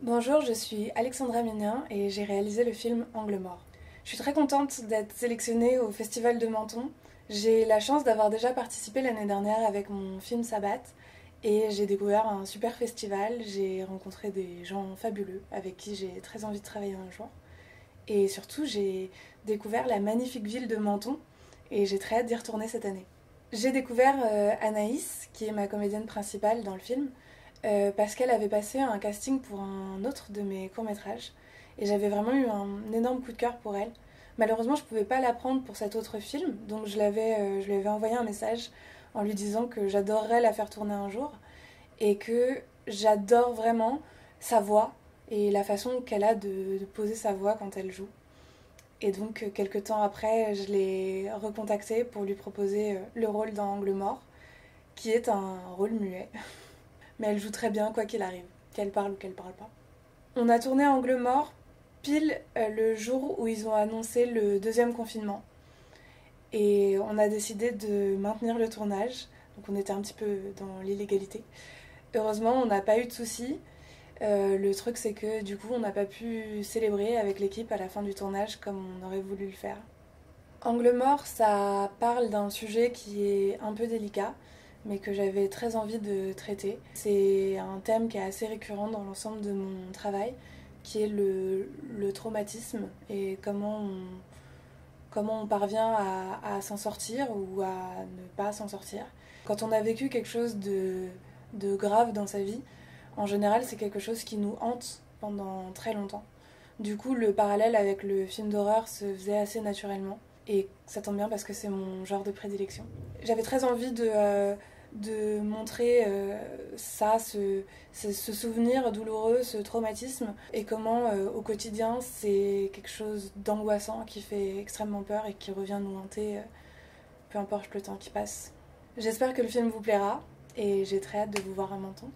Bonjour, je suis Alexandra Mignin et j'ai réalisé le film Angle mort. Je suis très contente d'être sélectionnée au Festival de Menton. J'ai la chance d'avoir déjà participé l'année dernière avec mon film Sabbat et j'ai découvert un super festival. J'ai rencontré des gens fabuleux avec qui j'ai très envie de travailler un jour. Et surtout, j'ai découvert la magnifique ville de Menton et j'ai très hâte d'y retourner cette année. J'ai découvert Anaïs, qui est ma comédienne principale dans le film, parce qu'elle avait passé un casting pour un autre de mes courts-métrages. Et j'avais vraiment eu un énorme coup de cœur pour elle. Malheureusement, je ne pouvais pas la prendre pour cet autre film, donc je lui avais envoyé un message en lui disant que j'adorerais la faire tourner un jour et que j'adore vraiment sa voix et la façon qu'elle a de poser sa voix quand elle joue. Et donc, quelques temps après, je l'ai recontactée pour lui proposer le rôle dans Angle mort, qui est un rôle muet. Mais elle joue très bien quoi qu'il arrive, qu'elle parle ou qu'elle parle pas. On a tourné Angle mort pile le jour où ils ont annoncé le deuxième confinement. Et on a décidé de maintenir le tournage, donc on était un petit peu dans l'illégalité. Heureusement, on n'a pas eu de soucis. Le truc, c'est que du coup, on n'a pas pu célébrer avec l'équipe à la fin du tournage comme on aurait voulu le faire. Angle mort, ça parle d'un sujet qui est un peu délicat, mais que j'avais très envie de traiter. C'est un thème qui est assez récurrent dans l'ensemble de mon travail, qui est le traumatisme et comment on parvient à s'en sortir ou à ne pas s'en sortir. Quand on a vécu quelque chose de grave dans sa vie, en général, c'est quelque chose qui nous hante pendant très longtemps. Du coup, le parallèle avec le film d'horreur se faisait assez naturellement. Et ça tombe bien parce que c'est mon genre de prédilection. J'avais très envie de montrer ça, ce souvenir douloureux, ce traumatisme, et comment au quotidien c'est quelque chose d'angoissant qui fait extrêmement peur et qui revient nous hanter, peu importe le temps qui passe. J'espère que le film vous plaira et j'ai très hâte de vous voir à Menton.